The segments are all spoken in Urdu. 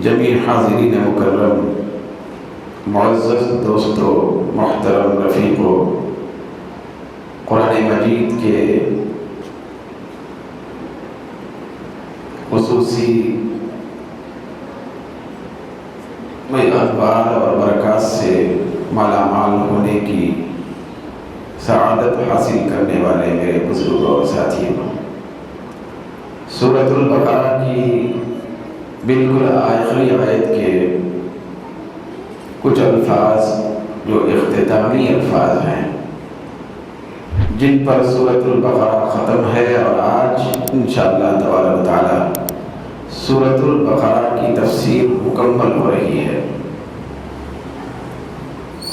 جمیع حاضرین مکرم، معزز دوستو، محترم رفیقو، قرآن مجید کے خصوصی انوار اور برکات سے مالا مال ہونے کی سعادت حاصل کرنے والے میرے بزرگوں اور ساتھیوں، سورۃ البقرہ کی بالکل آخری آیت کے کچھ الفاظ جو اختتامی الفاظ ہیں جن پر سورۃ البقرہ ختم ہے، اور آج انشاءاللہ تبارک و تعالی سورۃ البقرہ کی تفسیر مکمل ہو رہی ہے۔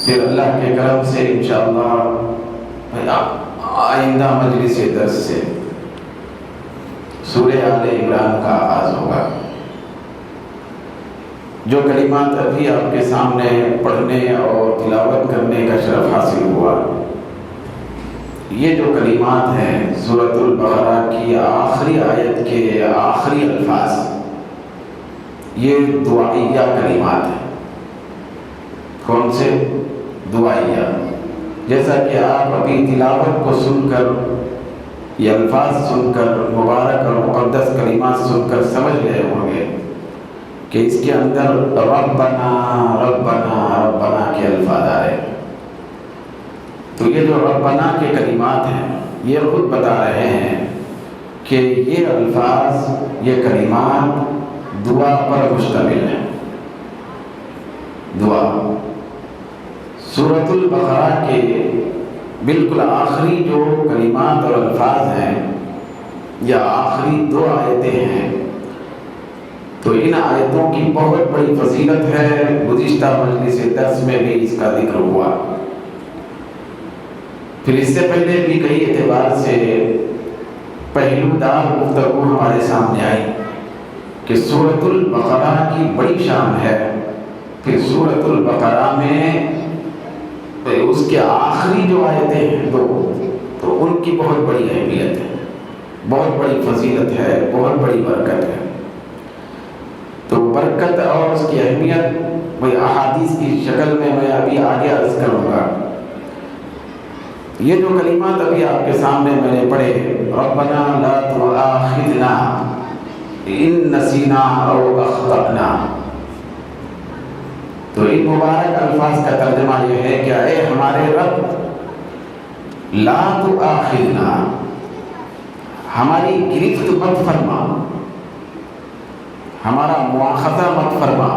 پھر اللہ کے کرم سے انشاءاللہ آئندہ مجلس درس سے سورہ آل عمران کا آغاز ہوگا۔ جو کلمات ابھی آپ کے سامنے پڑھنے اور تلاوت کرنے کا شرف حاصل ہوا، یہ جو کلمات ہیں سورۃ البقرہ کی آخری آیت کے آخری الفاظ، یہ دعائیہ کلمات ہیں۔ کون سے؟ دعائیہ۔ جیسا کہ آپ ابھی تلاوت کو سن کر، یہ الفاظ سن کر، مبارک اور مقدس کلمات سن کر سمجھ گئے ہوں گے کہ اس کے اندر ربنا ربنا ربنا کے الفاظ آئے۔ تو یہ جو ربنا کے کلمات ہیں یہ خود بتا رہے ہیں کہ یہ الفاظ، یہ کلمات دعا پر مشتمل ہیں۔ دعا سورۃ البقرہ کے بالکل آخری جو کلمات اور الفاظ ہیں یا آخری دو آیتیں ہیں، تو ان آیتوں کی بہت بڑی فضیلت ہے۔ گزشتہ مجلس درس میں بھی اس کا ذکر ہوا، پھر اس سے پہلے بھی کئی اعتبار سے پہلو دار گفتگو ہمارے سامنے آئی کہ سورۃ البقرہ کی بڑی شان ہے۔ پھر سورۃ البقرہ میں اس کے آخری جو آیتیں ہیں تو ان کی بہت بڑی اہمیت ہے، بہت بڑی فضیلت ہے، بہت بڑی برکت ہے۔ تو برکت اور اس کی اہمیت وہی احادیث کی شکل میں ابھی آگے عرض کروں گا۔ یہ جو کلمات ابھی آپ کے سامنے میں نے پڑھے، ربنا لا تؤاخذنا ان نسینا او اخطأنا، تو ان مبارک الفاظ کا ترجمہ یہ ہے کہ اے ہمارے رب، لا تؤاخذنا، ہماری گرفت مت فرما، ہمارا مواخذہ مت فرما،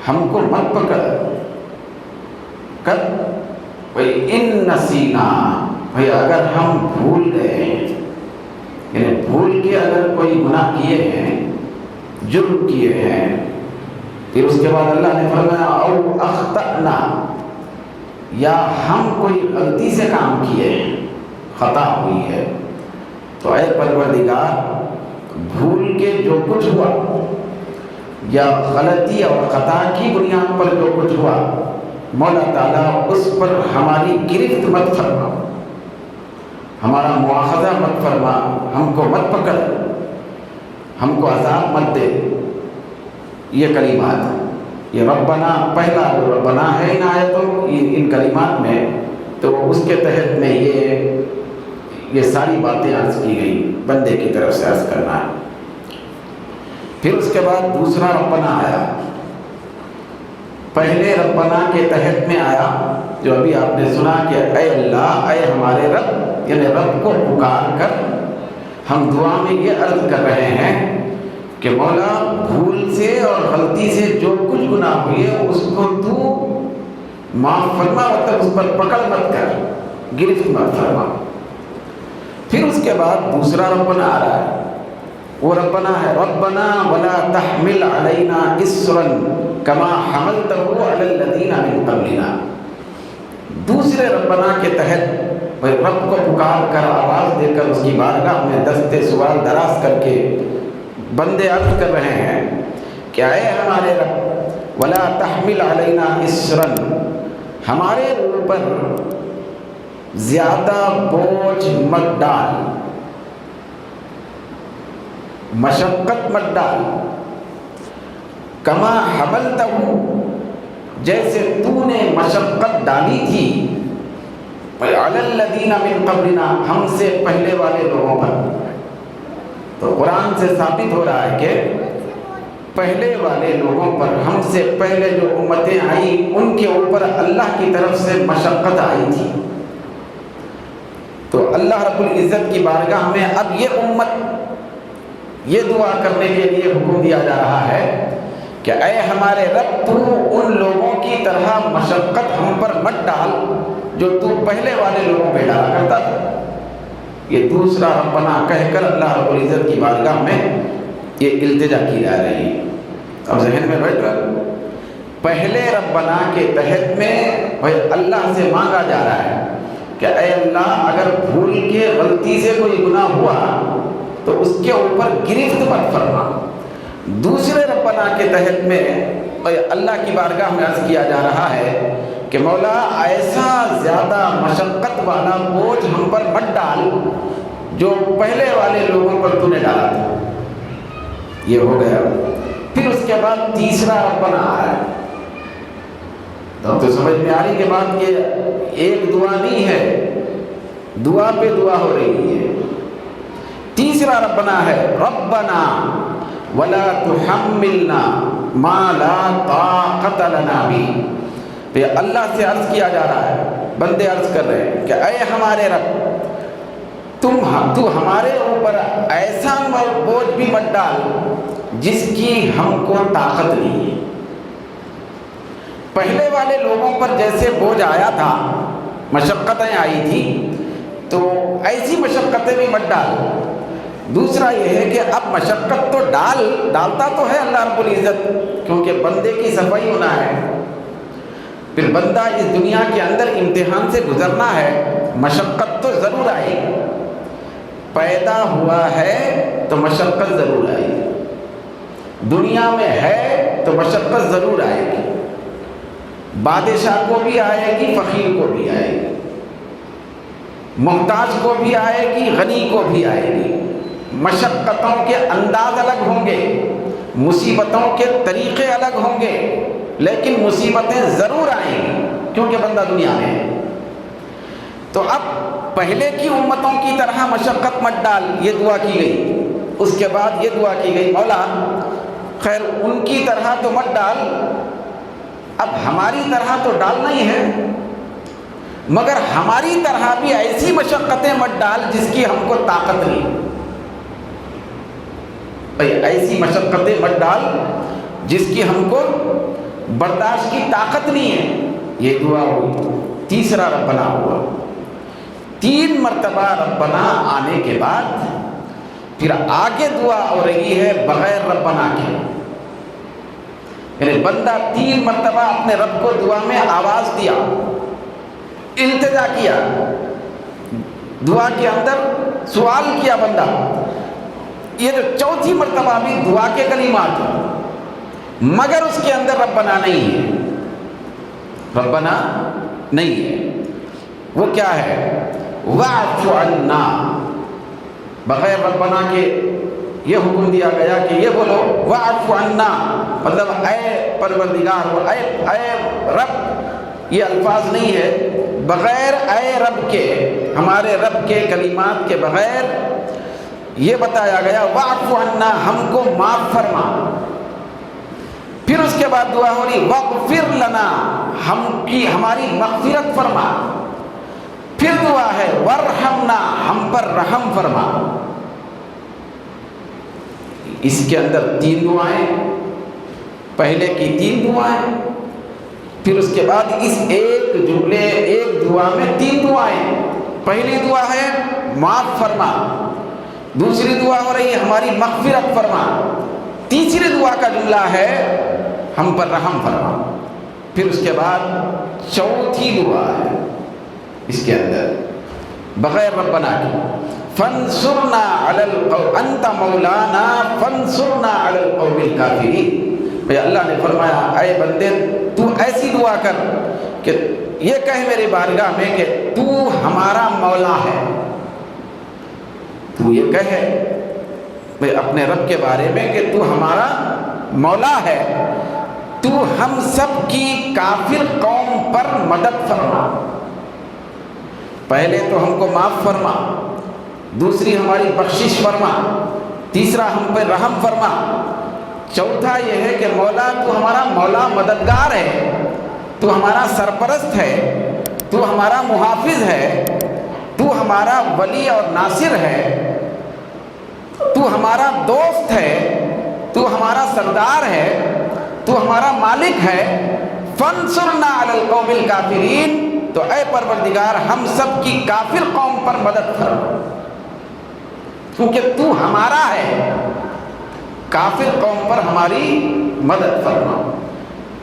ہم کو مت پکڑ کر ان نسینا، بھئی اگر ہم بھول گئے ہیں، یعنی بھول کے اگر کوئی گناہ کیے ہیں، جرم کیے ہیں، پھر اس کے بعد اللہ نے فرمایا او اخطأنا، یا ہم کوئی غلطی سے کام کیے ہیں، خطا ہوئی ہے، تو اے پروردگار، بھول کے جو کچھ ہوا یا غلطی اور خطا کی بنیاد پر جو کچھ ہوا، مولا تعالیٰ اس پر ہماری گرفت مت فرما، ہمارا مواخذہ مت فرما، ہم کو مت پکڑ، ہم کو عذاب مت دے۔ یہ کلمات، یہ ربنا، پہلا جو ربنا ہے ان آیتوں ان کلمات میں، تو اس کے تحت میں یہ ساری باتیں عرض کی گئی، بندے کی طرف سے عرض کرنا ہے۔ پھر اس کے بعد دوسرا ربنا آیا۔ پہلے ربنا کے تحت میں آیا جو ابھی آپ نے سنا کہ اے اللہ، اے ہمارے رب، یعنی رب کو پکار کر ہم دعا میں یہ عرض کر رہے ہیں کہ مولا، بھول سے اور غلطی سے جو کچھ گناہ ہوئی ہے اس کو تو معاف فرما، مطلب اس پر پکڑ مت کر، گرفت مت فرما۔ پھر اس کے بعد دوسرا ربنا آ رہا ہے، وہ ربنا ہے ربنا ولا تحمل علینا اصرا کما حملتہ علی الذین من قبلنا۔ دوسرے ربنا کے تحت رب کو پکار کر، آواز دے کر، اس کی بارگاہ میں دستے سوال دراز کر کے بندے عرض کر رہے ہیں کہ اے ہمارے رب، ولا تحمل علینا اصرا، ہمارے اوپر زیادہ بوجھ مت ڈال، مشقت مت ڈال، کما حملتہ، جیسے تو نے مشقت ڈالی تھی علی الذین من قبلنا، ہم سے پہلے والے لوگوں پر۔ تو قرآن سے ثابت ہو رہا ہے کہ پہلے والے لوگوں پر، ہم سے پہلے جو امتیں آئیں ان کے اوپر اللہ کی طرف سے مشقت آئی تھی۔ تو اللہ رب العزت کی بارگاہ میں اب یہ امت یہ دعا کرنے کے لیے حکم دیا جا رہا ہے کہ اے ہمارے رب، تو ان لوگوں کی طرح مشقت ہم پر مت ڈال جو تو پہلے والے لوگوں پہ ڈالا کرتا تھا۔ یہ دوسرا ربنا کہہ کر اللہ رب العزت کی بارگاہ میں یہ التجا کی جا رہی ہے۔ اب ذہن میں بیٹھ رہا، پہلے ربنا کے تحت میں اللہ سے مانگا جا رہا ہے کہ اے اللہ، اگر بھول کے غلطی سے کوئی گناہ ہوا تو اس کے اوپر گرفت مت فرما۔ دوسرے ربنا کے تحت میں اللہ کی بارگاہ میں عرض کیا جا رہا ہے کہ مولا، ایسا زیادہ مشقت والا بوجھ ہم پر مت ڈال جو پہلے والے لوگوں پر تو نے ڈالا تھا۔ یہ ہو گیا۔ پھر اس کے بعد تیسرا ربنا آ رہا ہے۔ تو سمجھ میں آ رہی کہ بات یہ ایک دعا نہیں ہے، دعا پہ دعا ہو رہی ہے۔ تیسرا ربنا ہے ربنا ولا تحملنا ما لا طاقت لنا به۔ تو اللہ سے عرض کیا جا رہا ہے، بندے عرض کر رہے ہیں کہ اے ہمارے رب، تو ہمارے اوپر ایسا بوجھ بھی مت ڈال جس کی ہم کو طاقت نہیں ہے۔ پہلے والے لوگوں پر جیسے بوجھ آیا تھا، مشقتیں آئی تھی، تو ایسی مشقتیں بھی مت ڈال۔ دوسرا یہ ہے کہ اب مشقت تو ڈالتا تو ہے اللہ رب العزت، کیونکہ بندے کی صفائی ہونا ہے، پھر بندہ اس دنیا کے اندر امتحان سے گزرنا ہے، مشقت تو ضرور آئے گی۔ پیدا ہوا ہے تو مشقت ضرور آئے گی، دنیا میں ہے تو مشقت ضرور آئے گی، بادشاہ کو بھی آئے گی، فقیر کو بھی آئے گی، محتاج کو بھی آئے گی، غنی کو بھی آئے گی۔ مشقتوں کے انداز الگ ہوں گے، مصیبتوں کے طریقے الگ ہوں گے، لیکن مصیبتیں ضرور آئیں گی کیونکہ بندہ دنیا میں ہے۔ تو اب پہلے کی امتوں کی طرح مشقت مت ڈال، یہ دعا کی گئی۔ اس کے بعد یہ دعا کی گئی، مولا خیر ان کی طرح تو مت ڈال، اب ہماری طرح تو ڈالنا ہی ہے، مگر ہماری طرح بھی ایسی مشقتیں مت ڈال جس کی ہم کو طاقت نہیں۔ ایسی مشقتیں مت ڈال جس کی ہم کو برداشت کی طاقت نہیں ہے۔ یہ دعا ہوئی، تیسرا ربنا ہوا۔ 3 مرتبہ ربنا آنے کے بعد پھر آگے دعا ہو رہی ہے بغیر ربنا کے، یعنی بندہ 3 مرتبہ اپنے رب کو دعا میں آواز دیا، التجا کیا، دعا کے اندر سوال کیا بندہ۔ یہ جو 4تھی مرتبہ بھی دعا کے کلمات ہیں، مگر اس کے اندر ربنا نہیں ہے، ربنا نہیں ہے۔ وہ کیا ہے؟ واعف عنا، بغیر ربنا کے یہ حکم دیا گیا کہ یہ بولو واعف عنا، مطلب اے پروردگار، اے رب، یہ الفاظ نہیں ہے بغیر اے رب کے، ہمارے رب کے کلمات کے بغیر یہ بتایا گیا واعف عنا، ہم کو معاف فرما۔ پھر اس کے بعد دعا ہو رہی واغفر لنا، ہماری مغفرت فرما۔ پھر دعا ہے ورحمنا، ہم پر رحم فرما۔ اس کے اندر 3 دعائیں، پہلے کی 3 دعائیں، پھر اس کے بعد اس ایک جملے ایک دعا میں 3 دعائیں۔ پہلی دعا ہے معاف فرما، دوسری دعا ہو رہی ہے ہماری مغفرت فرما، تیسری دعا کا جملہ ہے ہم پر رحم فرما۔ پھر اس کے بعد 4تھی دعا ہے اس کے اندر بغیر ربنا کی، فانصرنا علی القوم انت مولانا فانصرنا علی القوم الکافرین۔ بھئی اللہ نے فرمایا اے بندے تو ایسی دعا کر کہ یہ کہے میری بارگاہ میں کہ تو ہمارا مولا ہے، تو یہ کہے اپنے رب کے بارے میں کہ تو ہمارا مولا ہے تو ہم سب کی کافر قوم پر مدد فرما، پہلے تو ہم کو معاف فرما، دوسری ہماری بخشش فرما، تیسرا ہم پہ رحم فرما، چوتھا یہ ہے کہ مولا تو ہمارا مولا مددگار ہے، تو ہمارا سرپرست ہے، تو ہمارا محافظ ہے، تو ہمارا ولی اور ناصر ہے، تو ہمارا دوست ہے، تو ہمارا سردار ہے، تو ہمارا مالک ہے، فانصرنا علی القوم الکافرین، تو اے پروردگار ہم سب کی کافر قوم پر مدد فرما، کیونکہ تو ہمارا ہے، کافر قوم پر ہماری مدد فرما۔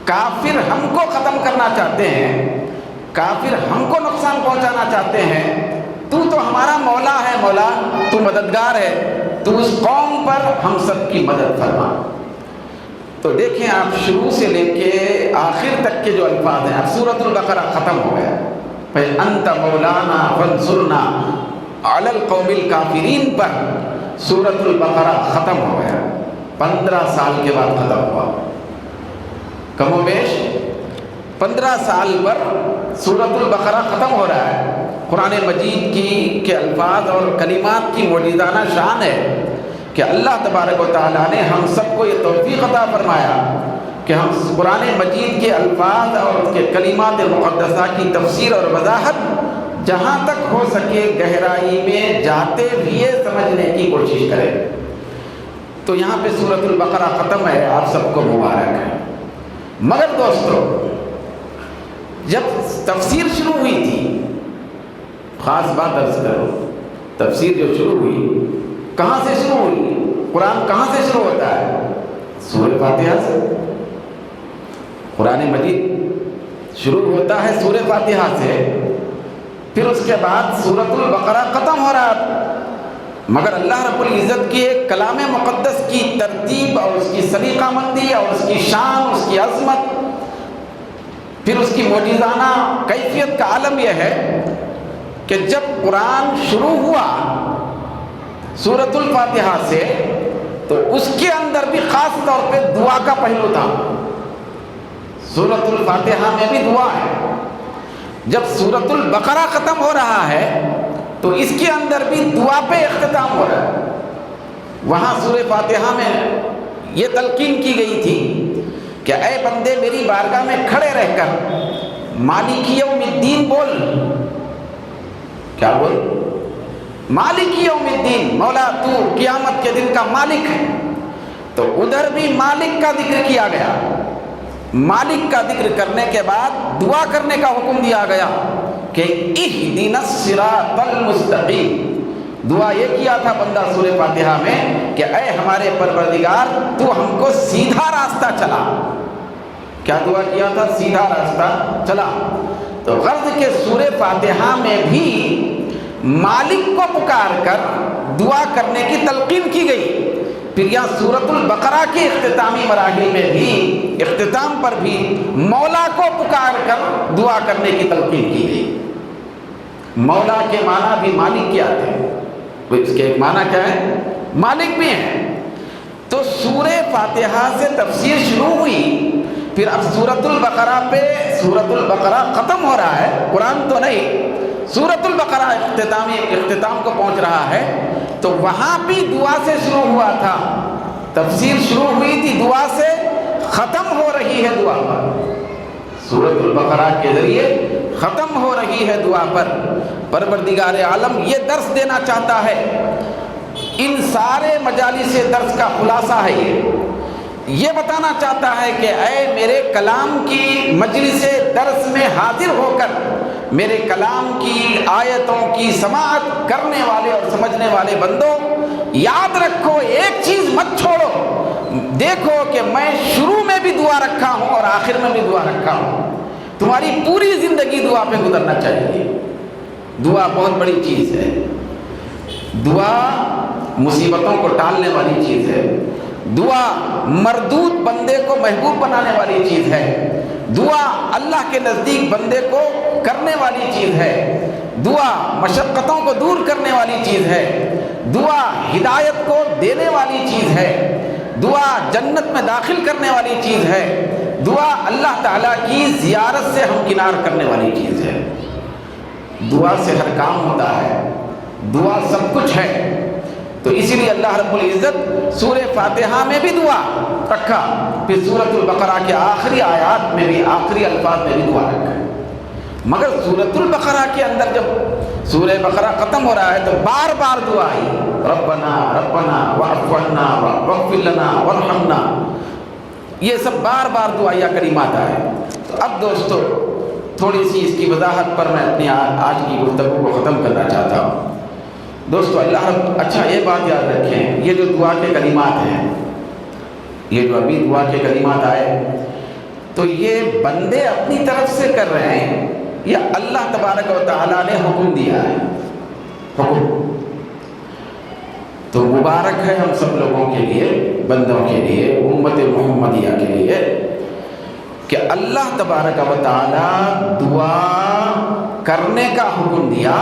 کافر ہم کو ختم کرنا چاہتے ہیں، کافر ہم کو نقصان پہنچانا چاہتے ہیں، تو ہمارا مولا ہے، مولا تو مددگار ہے، تو اس قوم پر ہم سب کی مدد فرما۔ تو دیکھیں آپ شروع سے لے کے آخر تک کے جو الفاظ ہیں، اب سورۃ البقرہ ختم ہو گیا، پھر انت مولانا فانصرنا علی القوم الکافرین پر سورۃ البقرہ ختم ہو گیا، 15 سال کے بعد ختم ہوا، کم و بیش 15 سال پر سورۃ البقرہ ختم ہو رہا ہے۔ قرآن مجید کی کے الفاظ اور کلمات کی معجزانہ شان ہے کہ اللہ تبارک و تعالیٰ نے ہم سب کو یہ توفیق عطا فرمایا کہ ہم قرآن مجید کے الفاظ اور اس کے کلمات مقدسہ کی تفسیر اور وضاحت جہاں تک ہو سکے گہرائی میں جاتے ہوئے سمجھنے کی کوشش کریں۔ تو یہاں پہ سورۃ البقرہ ختم ہے، آپ سب کو مبارک ہے۔ مگر دوستو، جب تفسیر شروع ہوئی تھی، خاص بات عرض کرو، تفسیر جو شروع ہوئی کہاں سے شروع ہوئی؟ قرآن کہاں سے شروع ہوتا ہے؟ سورہ فاتحہ سے۔ قرآن مجید شروع ہوتا ہے سورہ فاتحہ سے، پھر اس کے بعد سورۃ البقرہ ختم ہو رہا ہے۔ مگر اللہ رب العزت کے کلام مقدس کی ترتیب اور اس کی سلیقہ مندی اور اس کی شان، اس کی عظمت، پھر اس کی معجزانہ کیفیت کا عالم یہ ہے کہ جب قرآن شروع ہوا سورۃ الفاتحہ سے تو اس کے اندر بھی خاص طور پہ دعا کا پہلو تھا۔ سورۃ الفاتحہ میں بھی دعا ہے۔ جب سورۃ البقرہ ختم ہو رہا ہے تو اس کے اندر بھی دعا پہ اختتام ہو رہا ہے۔ وہاں سورہ فاتحہ میں یہ تلقین کی گئی تھی کہ اے بندے میری بارگاہ میں کھڑے رہ کر مالک یوم الدین بول۔ کیا بول؟ مالک یوم الدین، مولا تو قیامت کے دن کا مالک ہے۔ تو ادھر بھی مالک کا ذکر کیا گیا، مالک کا ذکر کرنے کے بعد دعا کرنے کا حکم دیا گیا کہ اہدنا الصراط المستقیم۔ دعا یہ کیا تھا بندہ سورہ فاتحہ میں کہ اے ہمارے پروردگار تو ہم کو سیدھا راستہ چلا۔ کیا دعا کیا تھا؟ سیدھا راستہ چلا۔ تو غرض کہ سورہ فاتحہ میں بھی مالک کو پکار کر دعا کرنے کی تلقین کی گئی۔ پھر یہاں سورۃ البقرہ کے اختتامی مراحل میں بھی اختتام پر بھی مولا کو پکار کر دعا کرنے کی تلقین کی گئی۔ مولا کے معنی بھی مالک کیا تھے؟ اس کے ایک معنی کیا ہے؟ مالک بھی ہیں۔ تو سورہ فاتحہ سے تفسیر شروع ہوئی، پھر اب سورۃ البقرہ پہ سورۃ البقرہ ختم ہو رہا ہے، قرآن تو نہیں، سورۃ البقرہ اختتام کو پہنچ رہا ہے، تو وہاں بھی دعا سے شروع ہوا تھا۔ تفسیر شروع ہوئی تھی دعا سے، ختم ہو رہی ہے دعا پر۔ سورۃ البقرہ کے ذریعے ختم ہو رہی ہے دعا پر۔ پروردگار عالم یہ درس دینا چاہتا ہے، ان سارے مجالس درس کا خلاصہ ہے یہ بتانا چاہتا ہے کہ اے میرے کلام کی مجلس درس میں حاضر ہو کر میرے کلام کی آیتوں کی سماعت کرنے والے اور سمجھنے والے بندوں، یاد رکھو ایک چیز مت چھوڑو، دیکھو کہ میں شروع میں بھی دعا رکھا ہوں اور آخر میں بھی دعا رکھا ہوں۔ تمہاری پوری زندگی دعا پہ گزرنا چاہیے۔ دعا بہت بڑی چیز ہے، دعا مصیبتوں کو ٹالنے والی چیز ہے، دعا مردود بندے کو محبوب بنانے والی چیز ہے، دعا اللہ کے نزدیک بندے کو کرنے والی چیز ہے، دعا مشقتوں کو دور کرنے والی چیز ہے، دعا ہدایت کو دینے والی چیز ہے، دعا جنت میں داخل کرنے والی چیز ہے، دعا اللہ تعالیٰ کی زیارت سے ہمکنار کرنے والی چیز ہے۔ دعا سے ہر کام ہوتا ہے، دعا سب کچھ ہے۔ تو اسی لیے اللہ رب العزت سورہ فاتحہ میں بھی دعا رکھا، پھر سورۃ البقرہ کے آخری آیات میں بھی، آخری الفاظ میں بھی دعا رکھا۔ مگر سورۃ البقرہ کے اندر جب سورہ بقرہ ختم ہو رہا ہے تو بار بار دعا آئی، ربنا ربنا واعف عنا واغفر لنا وارحمنا، یہ سب بار بار دعائیہ کلمات آئے۔ تو اب دوستو تھوڑی سی اس کی وضاحت پر میں اپنی آج کی گفتگو کو ختم کرنا چاہتا ہوں۔ دوستو اللہ رب، اچھا یہ بات یاد رکھیں، یہ جو دعا کے کلمات ہیں، یہ جو ابھی دعا کے کلمات آئے، تو یہ بندے اپنی طرف سے کر رہے ہیں یا اللہ تبارک و تعالیٰ نے حکم دیا ہے؟ حکم تو مبارک ہے ہم سب لوگوں کے لیے، بندوں کے لیے، امت محمدیہ کے لیے، کہ اللہ تبارک و تعالیٰ دعا کرنے کا حکم دیا،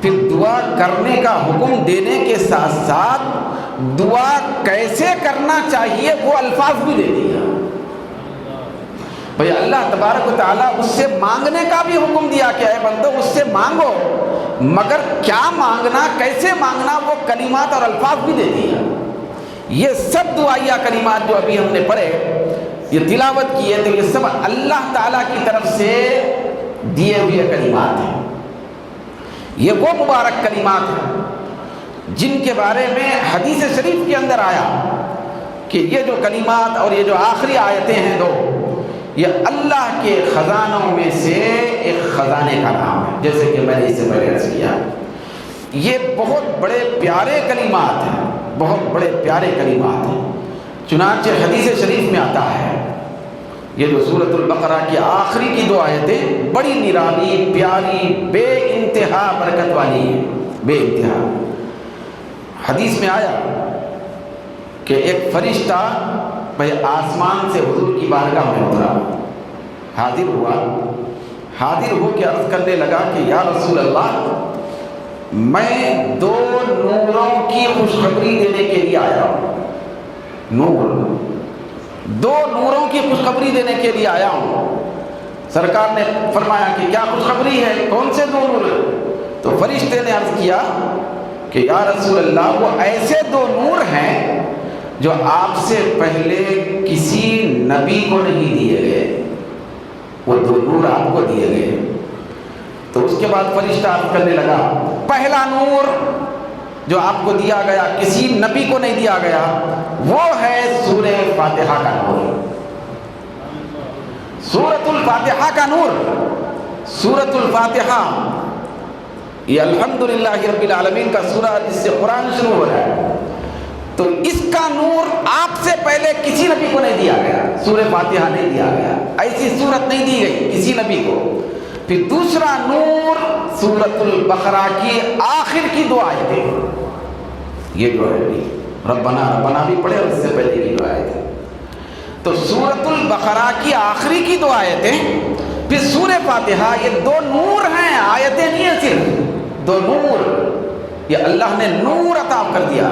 پھر دعا کرنے کا حکم دینے کے ساتھ ساتھ دعا کیسے کرنا چاہیے وہ الفاظ بھی دے دیا۔ بھئی اللہ تبارک و تعالیٰ اس سے مانگنے کا بھی حکم دیا کہ اے بندو اس سے مانگو، مگر کیا مانگنا، کیسے مانگنا، وہ کلمات اور الفاظ بھی دے دیا۔ یہ سب دعائیہ کلمات جو ابھی ہم نے پڑھے، یہ تلاوت کیے، تو یہ سب اللہ تعالیٰ کی طرف سے دیے ہوئے کلمات ہیں۔ یہ وہ مبارک کلمات ہیں جن کے بارے میں حدیث شریف کے اندر آیا کہ یہ جو کلمات اور یہ جو آخری آیتیں ہیں دو، یہ اللہ کے خزانوں میں سے ایک خزانے کا نام ہے، جیسے کہ میں نے اس سے پہلے عرض کیا۔ یہ بہت بڑے پیارے کلمات ہیں، بہت بڑے پیارے کلمات ہیں۔ چنانچہ حدیث شریف میں آتا ہے، یہ جو سورۃ البقرہ کی آخری کی دو آیتیں بڑی نرالی، پیاری، بے انتہا برکت والی ہیں، بے انتہا۔ حدیث میں آیا کہ ایک فرشتہ بھئی آسمان سے حضور کی بارگاہ میں اترا، حاضر ہوا، حاضر ہو کے عرض کرنے لگا کہ یا رسول اللہ، میں دو نوروں کی خوشخبری دینے کے لیے آیا ہوں۔ نور، دو نوروں کی خوشخبری دینے کے لیے آیا ہوں۔ سرکار نے فرمایا کہ کیا خوشخبری ہے، کون سے دو نور؟ تو فرشتے نے عرض کیا کہ یا رسول اللہ، وہ ایسے دو نور ہیں جو آپ سے پہلے کسی نبی کو نہیں دیے گئے، وہ دو نور آپ کو دیے گئے۔ تو اس کے بعد فرشتہ عرض کرنے لگا، پہلا نور جو آپ کو دیا گیا کسی نبی کو نہیں دیا گیا، وہ ہے سورہ فاتحہ کا نور، سورۃ الفاتحہ کا نور۔ سورۃ الفاتحہ یہ الحمدللہ رب العالمین کا سورہ جس سے قرآن شروع ہو رہا ہے، تو اس کا نور آپ سے پہلے کسی نبی کو نہیں دیا گیا، سورہ فاتحہ نہیں دیا گیا، ایسی سورت نہیں دی گئی کسی نبی کو۔ پھر دوسرا نور سورۃ البقرہ کی آخر کی دو آیتیں، یہ جو ہے ربنا ربنا بھی پڑھے اور اس سے پہلے کی دو آیتیں، تو سورۃ البقرہ کی آخری کی دو آیتیں، پھر سورہ فاتحہ، یہ دو نور ہیں، آیتیں نہیں ہیں، صرف دو نور، یہ اللہ نے نور عطا کر دیا۔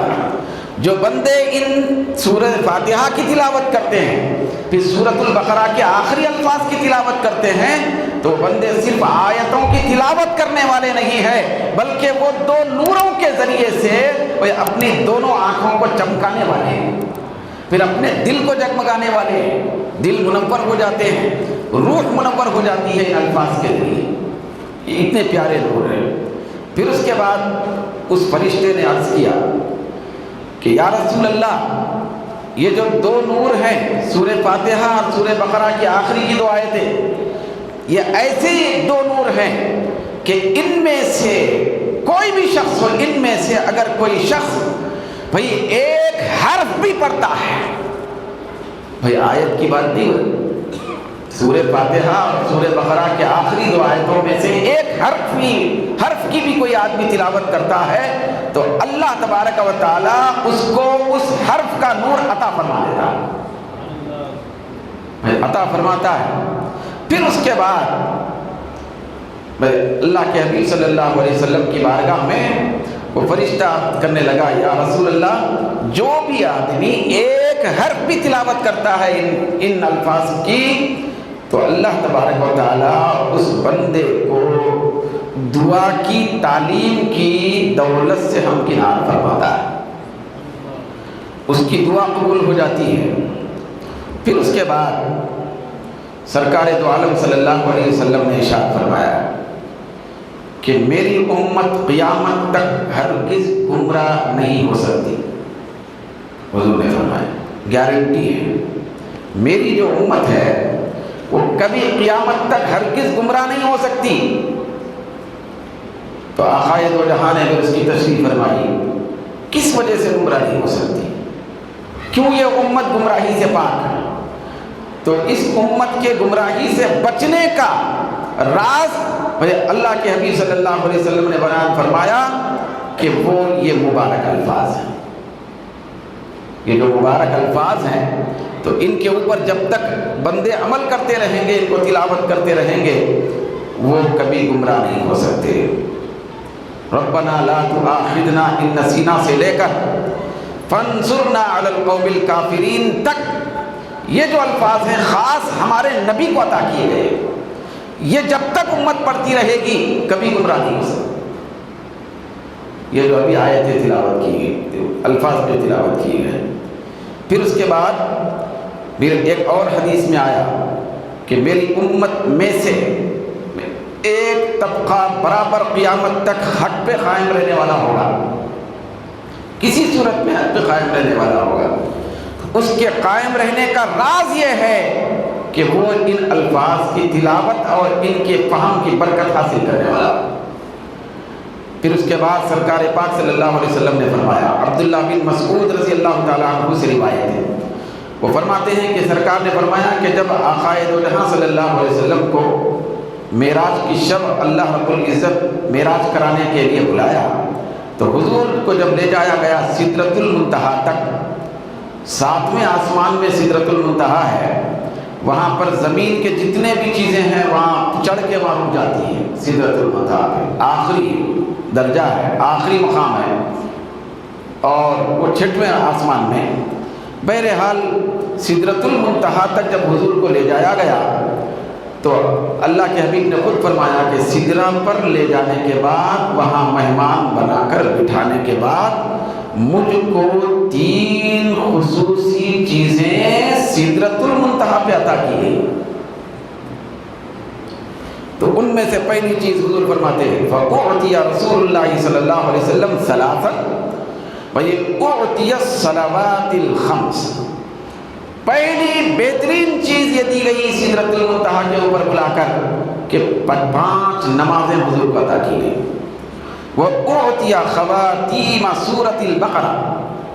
جو بندے ان سورہ فاتحہ کی تلاوت کرتے ہیں، پھر سورۃ البقرہ کے آخری الفاظ کی تلاوت کرتے ہیں، تو بندے صرف آیتوں کی تلاوت کرنے والے نہیں ہیں، بلکہ وہ دو نوروں کے ذریعے سے وہ اپنی دونوں آنکھوں کو چمکانے والے ہیں، پھر اپنے دل کو جگمگانے والے ہیں، دل منور ہو جاتے ہیں، روح منور ہو جاتی ہے ان الفاظ کے ذریعے۔ یہ اتنے پیارے نور ہیں۔ پھر اس کے بعد اس فرشتے نے عرض کیا کہ یا رسول اللہ، یہ جو دو نور ہیں سورہ فاتحہ اور سورہ بقرہ کی آخری کی دو آیتیں، یہ ایسے دو نور ہیں کہ ان میں سے کوئی بھی شخص ہو، ان میں سے اگر کوئی شخص بھئی ایک حرف بھی پڑھتا ہے، بھئی آیت کی بات نہیں ہوئی، سورہ فاتحہ اور سورہ بقرہ کے آخری دو آیتوں میں سے ایک حرف کی بھی کوئی آدمی تلاوت کرتا ہے، تو اللہ تبارک و تعالیٰ اس کو اس حرف کا نور عطا فرما دیتا ہے، عطا فرماتا ہے۔ پھر اس کے بعد اللہ کے حبیب صلی اللہ علیہ وسلم کی بارگاہ میں وہ فرشتہ کرنے لگا یا رسول اللہ جو بھی آدمی ایک حرف بھی تلاوت کرتا ہے ان الفاظ کی تو اللہ تبارک و تعالیٰ اس بندے کو دعا کی تعلیم کی دولت سے ہمکنار فرماتا ہے، اس کی دعا قبول ہو جاتی ہے۔ پھر اس کے بعد سرکار دو عالم صلی اللہ علیہ وسلم نے ارشاد فرمایا کہ میری امت قیامت تک ہرگز گمراہ نہیں ہو سکتی۔ حضور نے فرمایا گارنٹی ہے، میری جو امت ہے وہ کبھی قیامت تک ہرگز گمراہ نہیں ہو سکتی۔ تو آقائے دو جہاں نے پھر اس کی تشریح فرمائی کس وجہ سے گمراہ نہیں ہو سکتی، کیوں یہ امت گمراہی سے پاک ہے؟ تو اس امت کے گمراہی سے بچنے کا راز اللہ کے حبیب صلی اللہ علیہ وسلم نے بیان فرمایا کہ وہ یہ مبارک الفاظ ہیں۔ یہ جو مبارک الفاظ ہیں تو ان کے اوپر جب تک بندے عمل کرتے رہیں گے، ان کو تلاوت کرتے رہیں گے، وہ کبھی گمراہ نہیں ہو سکتے۔ ربنا لا تؤاخذنا ان نسینا سے لے کر فانصرنا علی القوم الکافرین تک یہ جو الفاظ ہیں خاص ہمارے نبی کو عطا کیے گئے، یہ جب تک امت پڑھتی رہے گی کبھی گمراہ نہیں ہو سکتی۔ یہ جو ابھی آیتیں تلاوت کی گئی، الفاظ جو تلاوت کیے گئے، پھر اس کے بعد پھر ایک اور حدیث میں آیا کہ میری امت میں سے ایک طبقہ برابر قیامت تک حق پہ قائم رہنے والا ہوگا، کسی صورت میں حق پہ قائم رہنے والا ہوگا۔ اس کے قائم رہنے کا راز یہ ہے کہ وہ ان الفاظ کی تلاوت اور ان کے فہم کی برکت حاصل کرنے والا۔ پھر اس کے بعد سرکار پاک صلی اللہ علیہ وسلم نے فرمایا، عبداللہ بن مسعود رضی اللہ تعالیٰ عنہ سے روایت ہے، وہ فرماتے ہیں کہ سرکار نے فرمایا کہ جب آقائے دو جہاں صلی اللہ علیہ وسلم کو معراج کی شب اللہ رب العزت معراج کرانے کے لیے بلایا تو حضور کو جب لے جایا گیا سدرۃ المنتہا تک، 7ویں آسمان میں سدرۃ المنتہا ہے، وہاں پر زمین کے جتنے بھی چیزیں ہیں وہاں چڑھ کے وہاں رک جاتی ہیں۔ سدرۃ المنتہا پہ آخری درجہ ہے، آخری مقام ہے، اور وہ 6ویں آسمان میں۔ بہرحال سدرۃ المنتہا تک جب حضور کو لے جایا گیا تو اللہ کے حبیب نے خود فرمایا کہ سدرہ پر لے جانے کے بعد وہاں مہمان بنا کر بٹھانے کے بعد مجھ کو 3 خصوصی چیزیں سدرۃ المنتہا پہ عطا کی گئی۔ تو ان میں سے پہلی چیز حضور فرماتے ہیں فَأُعْطِيَ رسول اللہ صلی اللہ علیہ وسلم ثلاثا وَيُعْطِيَ الصَّلَوَاتِ الْخَمْسِ، پہلی بہترین چیز یہ دی گئی سدرۃ المنتہا کے اوپر بلا کر کہ 5 نمازیں حضور کو عطا کی گئی۔ وَأُعْطِيَ خَوَاتِيمَ سورۃ البقرہ،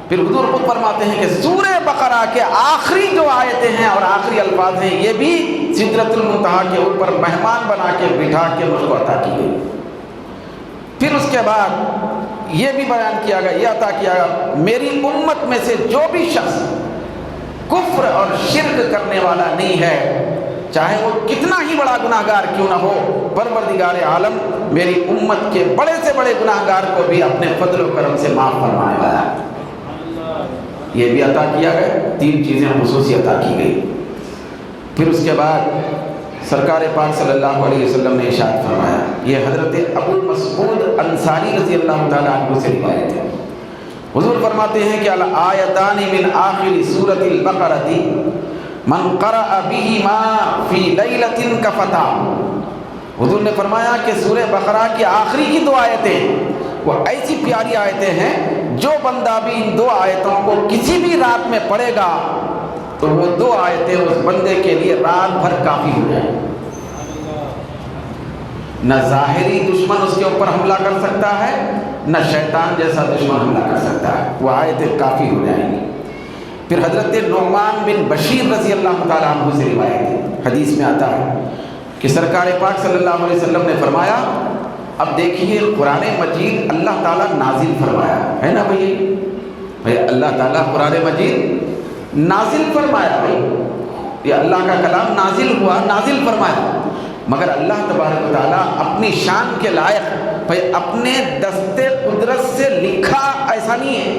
پھر حضور خود فرماتے ہیں کہ سورہ بقرہ کے آخری جو آیتیں ہیں اور آخری الفاظ ہیں یہ بھی سدرۃ المنتہا کے اوپر مہمان بنا کے بٹھا کے مجھ کو عطا کی گئی۔ پھر اس کے بعد یہ بھی بیان کیا گیا، یہ عطا کیا گیا میری امت میں سے جو بھی شخص کفر اور شرک کرنے والا نہیں ہے، چاہے وہ کتنا ہی بڑا گناہ گار کیوں نہ ہو، پروردگار عالم میری امت کے بڑے سے بڑے گناہ گار کو بھی اپنے فضل و کرم سے معاف فرمانے والا ہے۔ یہ بھی عطا کیا گیا، 3 چیزیں خصوصی عطا کی گئی۔ پھر اس کے بعد سرکار پاک صلی اللہ علیہ وسلم نے ارشاد فرمایا، یہ حضرت ابو مسعود انصاری رضی اللہ تعالیٰ عنہ سے روایت ہے، حضور فرماتے ہیں کہ الآیتان من آخر سورۃ البقرۃ من قرأ بہما فی لیلۃ کفتاه، حضور نے فرمایا کہ سورہ بقرہ کی آخری کی 2 آیتیں وہ ایسی پیاری آیتیں ہیں جو بندہ بھی ان 2 آیتوں کو کسی بھی رات میں پڑھے گا تو وہ 2 آیتیں اس بندے کے لیے رات بھر کافی ہو جائیں۔ نہ ظاہری دشمن اس کے اوپر حملہ کر سکتا ہے، نہ شیطان جیسا دشمن حملہ کر سکتا ہے، وہ آیتیں کافی ہو جائیں گی۔ پھر حضرت نعمان بن بشیر رضی اللہ تعالیٰ عنہ سے روایت ہے، حدیث میں آتا ہے کہ سرکار پاک صلی اللہ علیہ وسلم نے فرمایا، اب دیکھیے قرآن مجید اللہ تعالیٰ نازل فرمایا ہے نا بھائی اللہ تعالیٰ قرآن مجید نازل فرمایا، بھائی یہ اللہ کا کلام نازل ہوا، نازل فرمایا، مگر اللہ تبارک و تعالیٰ اپنی شان کے لائق بھائی اپنے دستے قدرت سے لکھا ایسا نہیں ہے،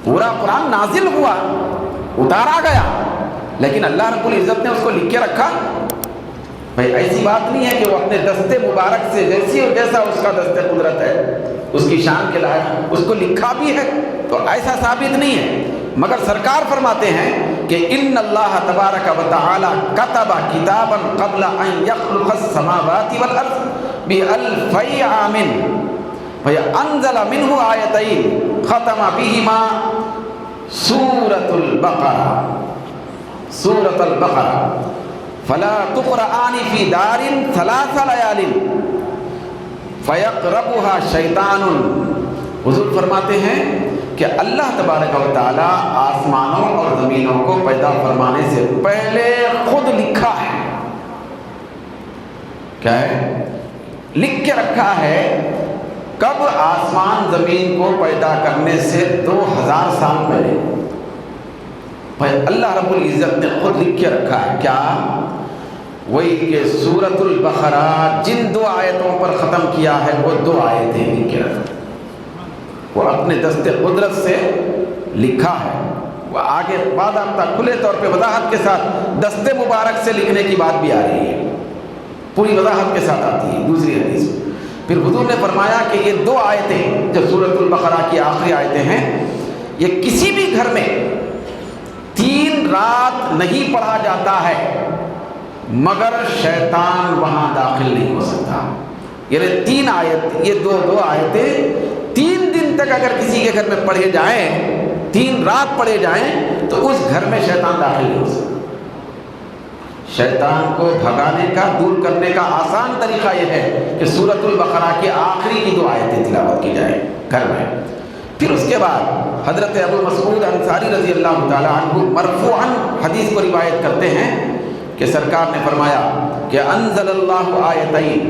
پورا قرآن نازل ہوا، اتارا گیا، لیکن اللہ رب العزت نے اس کو لکھ کے رکھا۔ بھائی ایسی بات نہیں ہے کہ وہ اپنے دستے مبارک سے جیسی اور جیسا اس کا دستے قدرت ہے اس کی شان کے لائق اس کو لکھا بھی ہے، تو ایسا ثابت نہیں ہے۔ مگر سرکار فرماتے ہیں کہ ان اللہ تبارک و تعالی کتب کتابا قبل ان یخلق السماوات والارض بألفی عام فانزل منہ آیتین ختم بہما سورۃ البقرہ فلا تقرآن فی دار ثلاث لیال فیقربها شیطان۔ حضور فرماتے ہیں کہ اللہ تبارک و تعالی آسمانوں اور زمینوں کو پیدا فرمانے سے پہلے خود لکھا ہے۔ کیا ہے؟ لکھ کے رکھا ہے۔ کب؟ آسمان زمین کو پیدا کرنے سے 2000 سال پہلے بھائی اللہ رب العزت نے خود لکھ کے رکھا ہے۔ کیا؟ وہی کہ سورۃ البقرہ جن 2 آیتوں پر ختم کیا ہے وہ 2 آیتیں لکھ کے رکھا، وہ اپنے دست قدرت سے لکھا ہے۔ وہ آگے بعد آتا کھلے طور پہ وضاحت کے ساتھ دست مبارک سے لکھنے کی بات بھی آ رہی ہے، پوری وضاحت کے ساتھ آتی ہے دوسری حدیث میں۔ پھر حضور نے فرمایا کہ یہ 2 آیتیں جو سورۃ البقرہ کی آخری آیتیں ہیں، یہ کسی بھی گھر میں 3 رات نہیں پڑھا جاتا ہے مگر شیطان وہاں داخل نہیں ہو سکتا۔ یعنی 3 آیت، یہ دو آیتیں 3 دن تک اگر کسی کے گھر میں پڑھے جائیں، 3 رات پڑھے جائیں تو اس گھر میں شیطان داخل نہیں ہو سکتا۔ شیطان کو بھگانے کا، دور کرنے کا آسان طریقہ یہ ہے کہ سورۃ البقرہ کی آخری کی 2 آیتیں تلاوت کی جائیں گھر میں۔ پھر اس کے بعد حضرت ابو مسعود انصاری رضی اللہ تعالیٰ عنہ مرفوعاً حدیث کو روایت کرتے ہیں کہ سرکار نے فرمایا کہ انزل اللہ آیتین،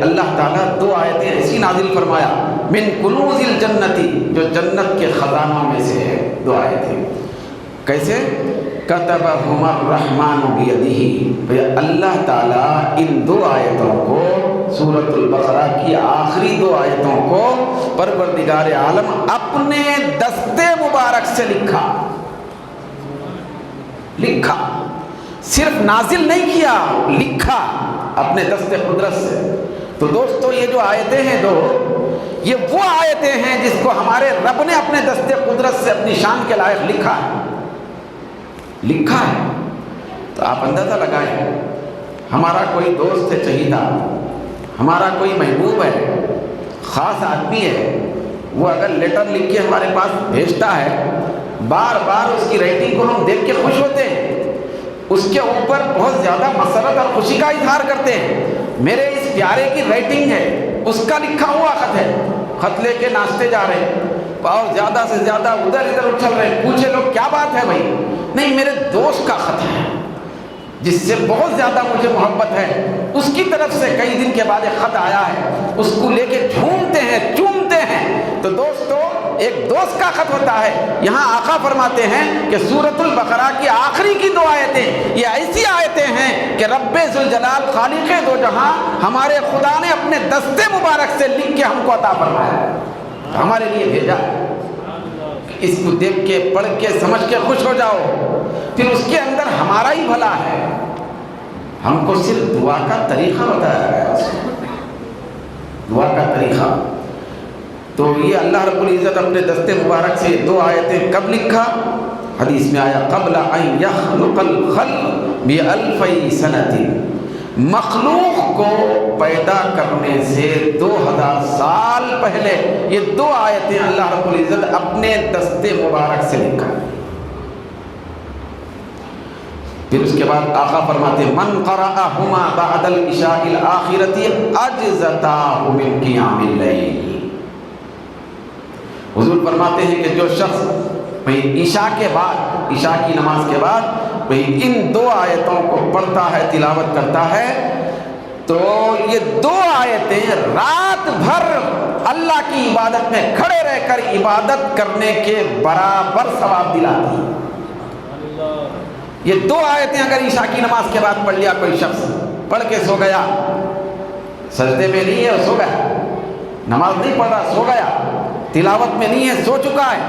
اللہ تعالیٰ 2 آیتیں ایسی نازل فرمایا، من کنوز الجنتی، جو جنت کے خزانوں میں سے ہے 2 آیتیں۔ کیسے؟ کتبہما الرحمن بیدہ، اللہ تعالیٰ ان 2 آیتوں کو، سورۃ البقرہ کی آخری 2 آیتوں کو پروردگار عالم اپنے دستے مبارک سے لکھا، صرف نازل نہیں کیا، لکھا اپنے دست قدرت سے۔ تو دوستو یہ جو آیتیں ہیں 2، یہ وہ آیتیں ہیں جس کو ہمارے رب نے اپنے دست قدرت سے اپنی شان کے لائق لکھا ہے۔ تو آپ اندازہ لگائیں، ہمارا کوئی دوست ہے چہیتا، ہمارا کوئی محبوب ہے، خاص آدمی ہے، وہ اگر لیٹر لکھ کے ہمارے پاس بھیجتا ہے، بار بار اس کی رائٹنگ کو ہم دیکھ کے خوش ہوتے ہیں، اس کے اوپر بہت زیادہ مسرت اور خوشی کا اظہار کرتے ہیں۔ میرے اس پیارے کی رائٹنگ ہے، اس کا لکھا ہوا خط ہے، خط لے کے ناچتے جا رہے ہیں اور زیادہ سے زیادہ ادھر ادھر اچھل رہے ہیں۔ پوچھے لوگ کیا بات ہے بھائی؟ نہیں، میرے دوست کا خط ہے جس سے بہت زیادہ مجھے محبت ہے، اس کی طرف سے کئی دن کے بعد ایک خط آیا ہے، اس کو لے کے جھومتے ہیں، چومتے ہیں۔ تو دوستو ایک دوست کا خط ہوتا ہے۔ یہاں آقا فرماتے ہیں کہ سورۃ البقرہ کی آخری کی 2 آیتیں یہ ایسی آیتیں ہیں کہ رب ذوالجلال خالق دو جہاں ہمارے خدا نے اپنے دستے مبارک سے لکھ کے ہم کو عطا فرمایا ہے، ہمارے لیے بھیجا۔ اس کو دیکھ کے، پڑھ کے، سمجھ کے خوش ہو جاؤ، پھر اس کے اندر ہمارا ہی بھلا ہے۔ ہم کو صرف دعا کا طریقہ بتایا گیا، دعا کا طریقہ۔ تو یہ اللہ رب العزت اپنے دستے مبارک سے 2 آیتیں کب لکھا؟ حدیث میں آیا قبل ان یخلق الخلق بألفی سنۃ، مخلوق کو پیدا کرنے سے 2000 سال پہلے یہ 2 آیتیں اللہ رب العزت اپنے دستے مبارک سے لکھا۔ پھر اس کے بعد آقا فرماتے ہیں من قرأہما بعد العشاء الآخرۃ اجزتاہ من قیام اللیل۔ حضور فرماتے ہیں کہ جو شخص عشاء کے بعد، عشاء کی نماز کے بعد ان 2 آیتوں کو پڑھتا ہے، تلاوت کرتا ہے، تو یہ 2 آیتیں رات بھر اللہ کی عبادت میں کھڑے رہ کر عبادت کرنے کے برابر ثواب دلاتی ہیں۔ یہ 2 آیتیں اگر عشاء کی نماز کے بعد پڑھ لیا کوئی شخص، پڑھ کے سو گیا، سجدے میں نہیں ہے، سو گیا، نماز نہیں پڑھ رہا، سو گیا، تلاوت میں نہیں ہے، سو چکا ہے،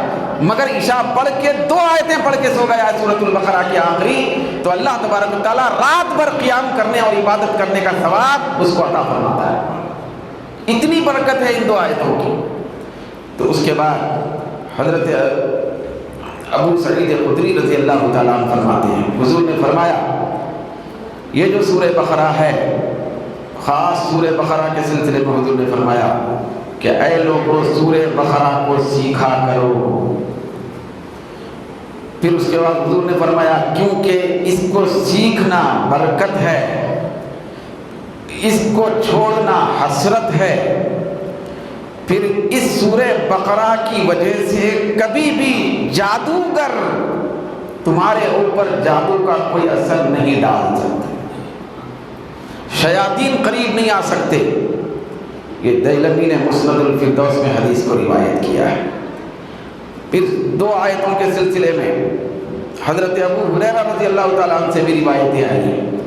مگر عشاء پڑھ کے 2 آیتیں پڑھ کے سو گیا ہے سورۃ البقرہ کی آخری، تو اللہ تبارک و تعالیٰ رات بھر قیام کرنے اور عبادت کرنے کا ثواب اس کو عطا فرماتا ہے۔ اتنی برکت ہے ان 2 آیتوں کی۔ تو اس کے بعد حضرت ابو سعید خدری رضی اللہ تعالیٰ عنہ فرماتے ہیں، حضور نے فرمایا یہ جو سورہ بقرہ ہے، خاص سورہ بقرہ کے سلسلے میں حضور نے فرمایا کہ اے لوگوں سورہ بقرہ کو سیکھا کرو۔ پھر اس کے بعد حضور نے فرمایا کیونکہ اس کو سیکھنا برکت ہے، اس کو چھوڑنا حسرت ہے۔ پھر اس سورہ بقرہ کی وجہ سے کبھی بھی جادوگر تمہارے اوپر جادو کا کوئی اثر نہیں ڈال سکتے، شیاطین قریب نہیں آ سکتے۔ یہ دیلمی نے مسند الفردوس میں حدیث کو روایت کیا ہے۔ پھر 2 آیتوں کے سلسلے میں حضرت ابو ہریرہ رضی اللہ تعالیٰ عنہ سے بھی روایتیں آئی ہیں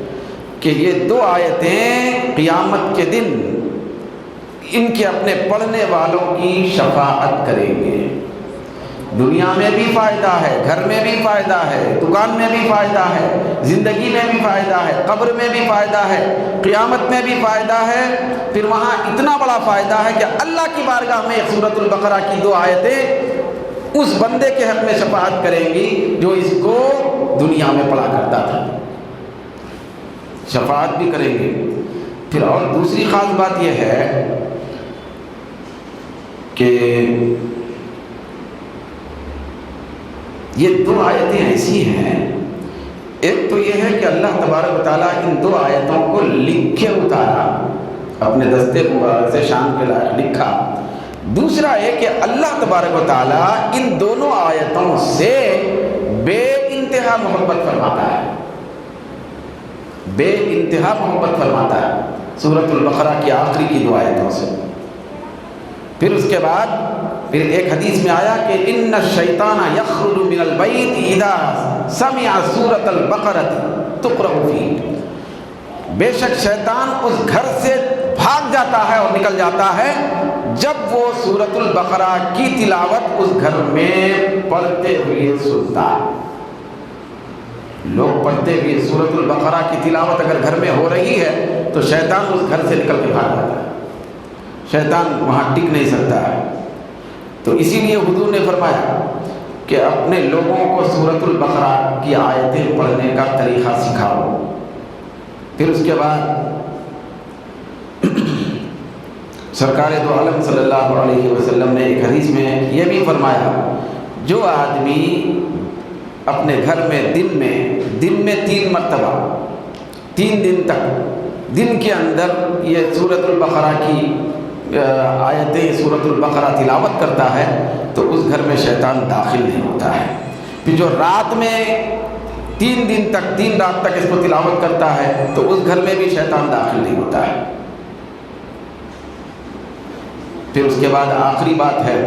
کہ یہ 2 آیتیں قیامت کے دن ان کے اپنے پڑھنے والوں کی شفاعت کریں گے۔ دنیا میں بھی فائدہ ہے، گھر میں بھی فائدہ ہے، دکان میں بھی فائدہ ہے، زندگی میں بھی فائدہ ہے، قبر میں بھی فائدہ ہے، قیامت میں بھی فائدہ ہے۔ پھر وہاں اتنا بڑا فائدہ ہے کہ اللہ کی بارگاہ میں سورۃ البقرہ کی 2 آیتیں اس بندے کے حق میں شفاعت کریں گی جو اس کو دنیا میں پڑھا کرتا تھا، شفاعت بھی کریں گے۔ پھر اور دوسری خاص بات یہ ہے کہ یہ 2 آیتیں ایسی ہیں، ایک تو یہ ہے کہ اللہ تبارک و تعالیٰ ان 2 آیتوں کو لکھ کے اتارا، اپنے دستے مبارک سے شان کے لائق لکھا۔ دوسرا ہے کہ اللہ تبارک و تعالیٰ ان دونوں آیتوں سے بے انتہا محبت فرماتا ہے، بے انتہا محبت فرماتا ہے سورۃ البقرہ کی آخری کی 2 آیتوں سے۔ پھر اس کے بعد پھر ایک حدیث میں آیا کہ ان الشیطان یخرج من البیت اذا سمع سورۃ البقرہ تقرأ فیہ، بے شک شیطان اس گھر سے بھاگ جاتا ہے اور نکل جاتا ہے جب وہ سورۃ البقرہ کی تلاوت اس گھر میں پڑھتے ہوئے سنتا ہے۔ لوگ پڑھتے ہوئے سورۃ البقرہ کی تلاوت اگر گھر میں ہو رہی ہے تو شیطان اس گھر سے نکل کے بھاگ جاتا ہے، شیطان وہاں ٹک نہیں سکتا ہے۔ تو اسی لیے حضور نے فرمایا کہ اپنے لوگوں کو سورۃ البقرہ کی آیتیں پڑھنے کا طریقہ سکھاؤ۔ پھر اس کے بعد سرکار دو عالم صلی اللہ علیہ وسلم نے ایک حدیث میں یہ بھی فرمایا جو آدمی اپنے گھر میں دن میں 3 مرتبہ 3 دن تک دن کے اندر یہ سورۃ البقرہ کی آیتیں سورۃ البقرہ تلاوت کرتا ہے تو اس گھر میں شیطان داخل نہیں ہوتا ہے۔ پھر جو رات میں 3 دن تک 3 رات تک اس کو تلاوت کرتا ہے تو اس گھر میں بھی شیطان داخل نہیں ہوتا ہے۔ پھر اس کے بعد آخری بات ہے،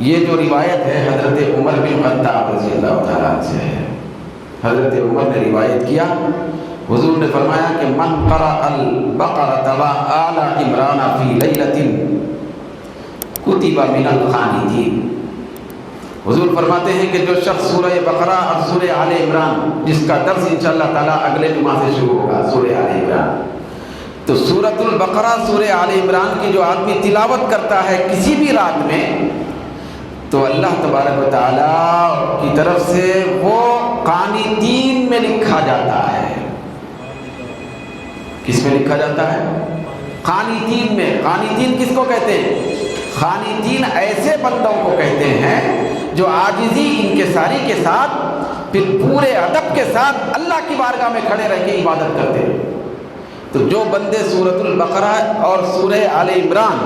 یہ جو روایت ہے حضرت عمر بن خطاب رضی اللہ تعالیٰ عنہ سے ہے۔ حضرت عمر نے روایت کیا، حضور نے فرمایا کہ من قرأ البقرۃ وآل عمران فی لیلۃ کتب من القانتین۔ حضور فرماتے ہیں کہ جو شخص سورہ بقرہ اور سورہ آل عمران، جس کا درس انشاءاللہ تعالیٰ اگلے جمعہ سے شروع ہوگا، سورہ آل عمران، تو سورۃ البقرہ سورہ آل عمران کی جو آدمی تلاوت کرتا ہے کسی بھی رات میں تو اللہ تبارک و تعالیٰ کی طرف سے وہ قانتین میں لکھا جاتا ہے۔ کس میں لکھا جاتا ہے؟ قانتین میں۔ قانتین کس کو کہتے ہیں؟ قانتین ایسے بندوں کو کہتے ہیں جو عاجزی انکساری کے ساتھ پھر پورے ادب کے ساتھ اللہ کی بارگاہ میں کھڑے رہ کے عبادت کرتے ہیں۔ تو جو بندے سورۃ البقرہ اور سورہ آل عمران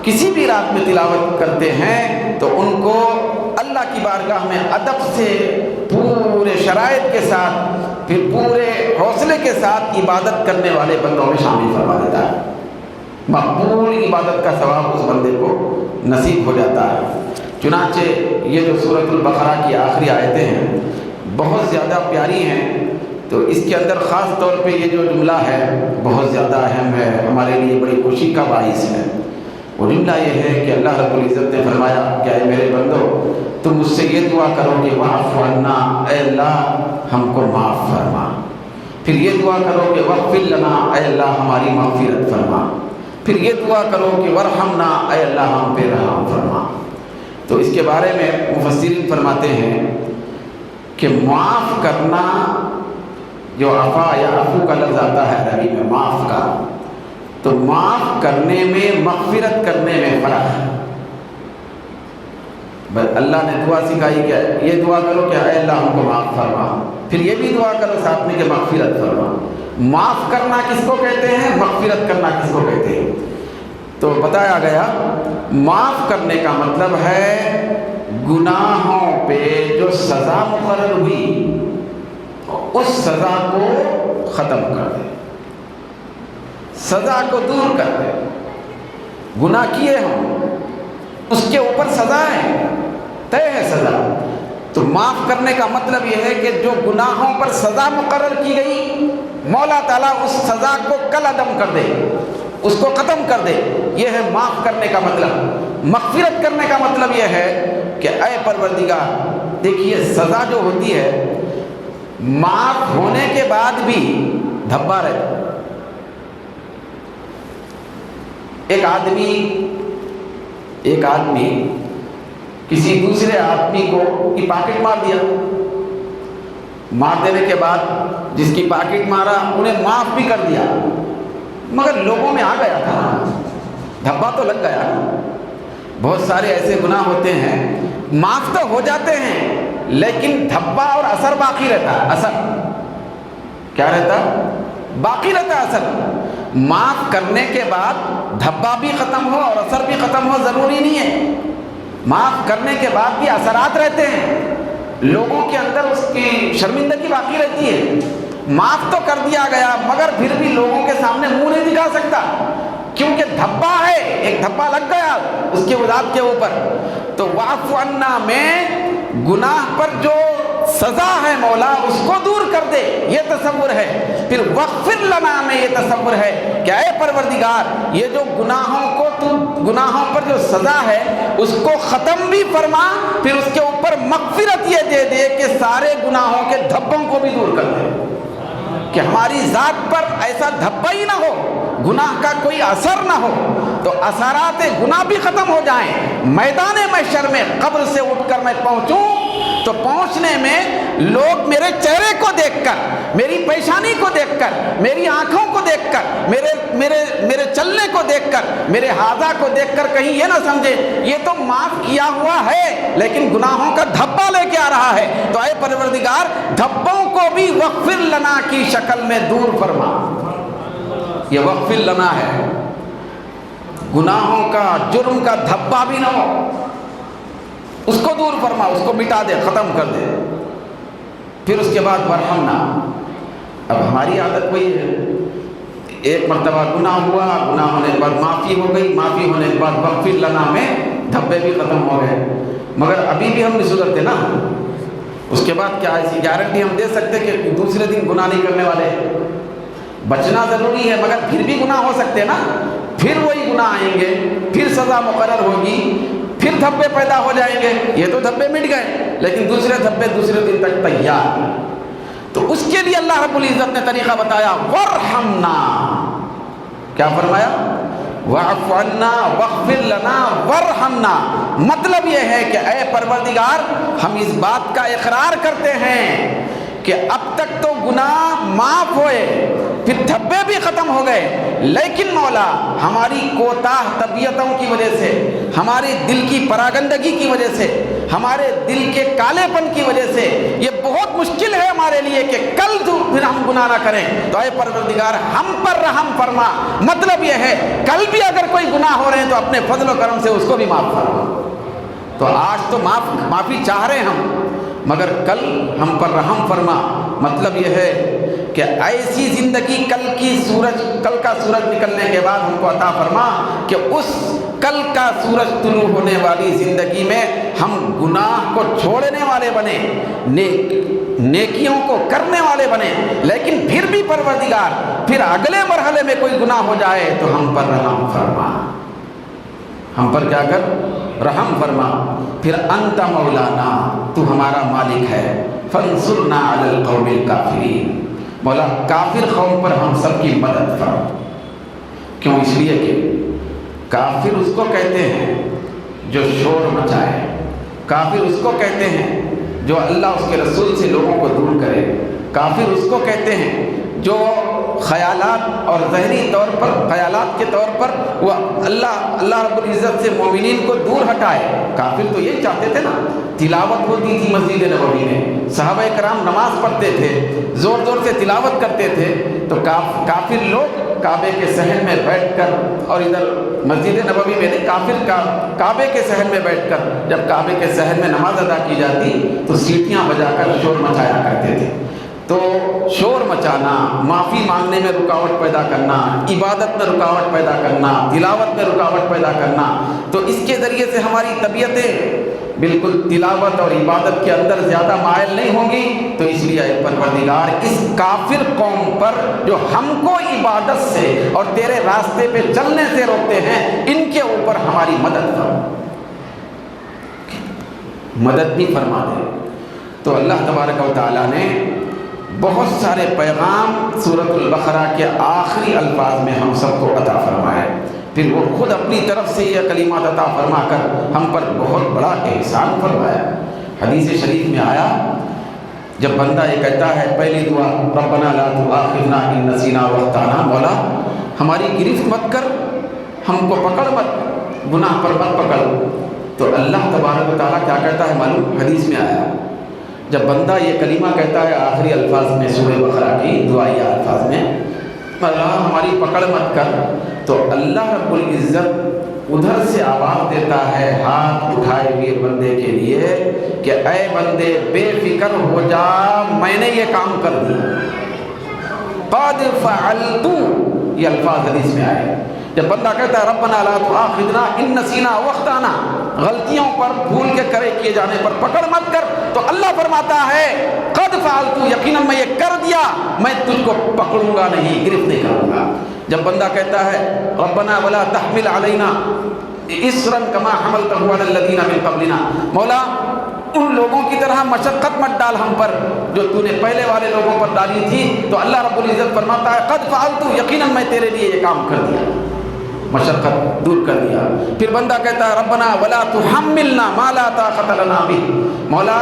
کسی بھی رات میں تلاوت کرتے ہیں تو ان کو اللہ کی بارگاہ میں ادب سے پورے شرائط کے ساتھ پھر پورے حوصلے کے ساتھ عبادت کرنے والے بندوں میں شامل فرما دیتا ہے، مقبول عبادت کا ثواب اس بندے کو نصیب ہو جاتا ہے۔ چنانچہ یہ جو سورۃ البقرہ کی آخری آیتیں ہیں بہت زیادہ پیاری ہیں، تو اس کے اندر خاص طور پہ یہ جو جملہ ہے بہت زیادہ اہم ہے، ہمارے لیے بڑی خوشی کا باعث ہے۔ وہ جملہ یہ ہے کہ اللہ رب العزت نے فرمایا کہ اے میرے بندو تم مجھ سے یہ دعا کرو کہ واعف عنا، اے اللہ ہم کو معاف فرما. پھر یہ دعا کرو کہ واغفر لنا، اے اللہ ہماری مغفرت فرما. پھر یہ دعا کرو کہ ورحمنا، اے اللہ ہم پہ رحم فرما. تو اس کے بارے میں مفسرین فرماتے ہیں کہ معاف کرنا، جو عفا یا عفو کا لفظ آتا ہے عربی میں معاف کا، تو معاف کرنے میں مغفرت کرنے میں فرق ہے. بس اللہ نے دعا سکھائی کہ یہ دعا کرو کہ اے اللہ ہم کو معاف فرما، پھر یہ بھی دعا کرو ساتھ میں کہ مغفرت فرما. معاف کرنا کس کو کہتے ہیں، مغفرت کرنا کس کو کہتے ہیں؟ تو بتایا گیا معاف کرنے کا مطلب ہے گناہوں پہ جو سزا مقرر ہوئی اس سزا کو ختم کر دے، سزا کو دور کر دے. گناہ کیے ہم، اس کے اوپر سزا ہے، طے ہے سزا. تو معاف کرنے کا مطلب یہ ہے کہ جو گناہوں پر سزا مقرر کی گئی مولا تعالیٰ اس سزا کو کل عدم کر دے، اس کو ختم کر دے. یہ ہے معاف کرنے کا مطلب. مغفرت کرنے کا مطلب یہ ہے کہ اے پروردگار، دیکھیے سزا جو ہوتی ہے معاف ہونے کے بعد بھی دھبا رہتا. ایک آدمی کسی دوسرے آدمی کو کی پاکٹ مار دیا، مار دینے کے بعد جس کی پاکٹ مارا انہیں معاف بھی کر دیا، مگر لوگوں میں آ گیا تھا، دھبا تو لگ گیا. بہت سارے ایسے گناہ ہوتے ہیں معاف تو ہو جاتے ہیں لیکن دھبا اور اثر باقی رہتا ہے. اثر کیا رہتا؟ باقی رہتا ہے اثر. معاف کرنے کے بعد دھبا بھی ختم ہو اور اثر بھی ختم ہو ضروری نہیں ہے. معاف کرنے کے بعد بھی اثرات رہتے ہیں، لوگوں کے اندر اس کی شرمندگی باقی رہتی ہے. معاف تو کر دیا گیا مگر پھر بھی لوگوں کے سامنے منہ نہیں دکھا سکتا کیونکہ دھبا ہے، ایک دھبا لگ گیا اس کے ذات کے اوپر. تو واعف عنا میں گناہ پر جو سزا ہے مولا اس کو دور کر دے، یہ تصور ہے. پھر واغفر لنا میں یہ تصور ہے کہ اے پروردگار یہ جو گناہوں پر جو سزا ہے اس کو ختم بھی فرما، پھر اس کے اوپر مغفرت یہ دے دے کہ سارے گناہوں کے دھبوں کو بھی دور کر دے، کہ ہماری ذات پر ایسا دھبا ہی نہ ہو، گناہ کا کوئی اثر نہ ہو. تو اثرات گناہ بھی ختم ہو جائیں. میدان محشر میں قبر سے اٹھ کر میں پہنچوں تو پہنچنے میں لوگ میرے چہرے کو دیکھ کر، میری پیشانی کو دیکھ کر، میری آنکھوں کو دیکھ کر، میرے چلنے کو دیکھ کر، میرے ہاضا کو دیکھ کر کہیں یہ نہ سمجھے یہ تو معاف کیا ہوا ہے لیکن گناہوں کا دھبا لے کے آ رہا ہے. تو اے پروردگار دھبوں کو بھی واغفر لنا کی شکل میں دور فرما. یہ واغفر لنا ہے، گناہوں کا جرم کا دھبا بھی نہ ہو، اس کو دور فرما، اس کو مٹا دے، ختم کر دے. پھر اس کے بعد ورحمنا. اب ہماری عادت کوئی ہے، ایک مرتبہ گناہ ہوا، گناہ ہونے کے بعد معافی ہو گئی، معافی ہونے کے بعد واغفر لنا میں دھبے بھی ختم ہو گئے، مگر ابھی بھی ہم نہیں سدھرتے نا. اس کے بعد کیا ایسی گارنٹی ہم دے سکتے کہ دوسرے دن گناہ نہیں کرنے والے؟ بچنا ضروری ہے مگر پھر بھی گناہ ہو سکتے نا. پھر وہی گناہ آئیں گے، پھر سزا مقرر ہوگی، پھر دھبے پیدا ہو جائیں گے. یہ تو دھبے مٹ گئے لیکن دوسرے دھبے دوسرے دن تک تیار. تو اس کے لیے اللہ رب العزت نے طریقہ بتایا، ورحمنا. کیا فرمایا؟ واعف عنا واغفر لنا ورحمنا. مطلب یہ ہے کہ اے پروردگار ہم اس بات کا اقرار کرتے ہیں کہ اب تک تو گناہ معاف ہوئے، پھر دھبے بھی ختم ہو گئے، لیکن مولا ہماری کوتاہ طبیعتوں کی وجہ سے، ہماری دل کی پراگندگی کی وجہ سے، ہمارے دل کے کالے پن کی وجہ سے یہ بہت مشکل ہے ہمارے لیے کہ کل پھر ہم گناہ نہ کریں. تو اے پروردگار ہم پر رحم فرما. مطلب یہ ہے کل بھی اگر کوئی گناہ ہو رہے ہیں تو اپنے فضل و کرم سے اس کو بھی معاف فرما. تو آج تو معافی چاہ رہے ہیں ہم، مگر کل ہم پر رحم فرما. مطلب یہ ہے کہ ایسی زندگی کل کا سورج نکلنے کے بعد ہم کو عطا فرما کہ اس کل کا سورج طلوع ہونے والی زندگی میں ہم گناہ کو چھوڑنے والے بنے، نیکیوں کو کرنے والے بنے. لیکن پھر بھی پروردگار پھر اگلے مرحلے میں کوئی گناہ ہو جائے تو ہم پر رحم فرما. ہم پر کیا کر، رحم فرما، پھر انت مولانا، تو ہمارا مالک ہے، فانصرنا علی القوم الکافرین، مولا کافر قوم پر ہم سب کی مدد فرما۔ کیوں؟ اس لیے کہ کافر اس کو کہتے ہیں جو شور مچائے، کافر اس کو کہتے ہیں جو اللہ اس کے رسول سے لوگوں کو دور کرے، کافر اس کو کہتے ہیں جو خیالات اور ظاہری طور پر، خیالات کے طور پر وہ اللہ رب العزت سے مومنین کو دور ہٹائے۔ کافر تو یہی چاہتے تھے نا، تلاوت ہوتی تھی مسجد نبوی میں، صحابہ کرام نماز پڑھتے تھے، زور زور سے تلاوت کرتے تھے، تو کافر لوگ کعبے کے صحن میں بیٹھ کر، اور ادھر مسجد نبوی میں نہیں، کافر کعبے کے صحن میں بیٹھ کر جب کعبے کے صحن میں نماز ادا کی جاتی تو سیٹیاں بجا کر شور مچایا کرتے تھے۔ تو شور مچانا، معافی مانگنے میں رکاوٹ پیدا کرنا، عبادت میں رکاوٹ پیدا کرنا، تلاوت میں رکاوٹ پیدا کرنا، تو اس کے ذریعے سے ہماری طبیعتیں بالکل تلاوت اور عبادت کے اندر زیادہ مائل نہیں ہوں گی۔ تو اس لیے اے پروردگار، اس کافر قوم پر جو ہم کو عبادت سے اور تیرے راستے پہ چلنے سے روکتے ہیں، ان کے اوپر ہماری مدد فرما، مدد بھی فرما دے۔ تو اللہ تبارک و تعالیٰ نے بہت سارے پیغام سورۃ البقرہ کے آخری الفاظ میں ہم سب کو عطا فرمایا، پھر وہ خود اپنی طرف سے یہ کلمات عطا فرما کر ہم پر بہت بڑا احسان فرمایا۔ حدیث شریف میں آیا، جب بندہ یہ کہتا ہے پہلی دعا، ربنا لا تؤاخذنا ان نسینا واخطانا، مولا ہماری گرفت مت کر، ہم کو پکڑ مت، گناہ پر مت پکڑ، تو اللہ تبارک و تعالیٰ کیا کہتا ہے معلوم؟ حدیث میں آیا، جب بندہ یہ کلمہ کہتا ہے آخری الفاظ میں سورہ بقرہ کی دعائیہ الفاظ میں، اللہ ہماری پکڑ مت کر، تو اللہ رب العزت ادھر سے آواز دیتا ہے ہاتھ اٹھائے ہوئے بندے کے لیے کہ اے بندے بے فکر ہو جا، میں نے یہ کام کر دیا، قد فعلت، یہ الفاظ حدیث میں آئے۔ جب بندہ کہتا ہے ربنا لا تؤاخذنا ان نسینا واخطانا، غلطیوں پر، بھول کے کرے کیے جانے پر پکڑ مت کر، تو اللہ فرماتا ہے قد فعلت، یقیناً میں یہ کر دیا، میں تجھ کو پکڑوں گا نہیں، گرفت نہیں کروں گا۔ جب بندہ کہتا ہے ربنا ولا تحمل علینا اصرا کما حملتہ علی الذین من قبلنا، مولا ان لوگوں کی طرح مشقت مت ڈال ہم پر جو تو نے پہلے والے لوگوں پر ڈالی تھی۔ تو اللہ رب العزت فرماتا ہے قد فعلت، یقیناً میں تیرے لیے یہ کام کر دیا، مشقت دور کر دیا۔ پھر بندہ کہتا ہے ربنا ولا تحملنا ما لا طاقت لنا به، مولا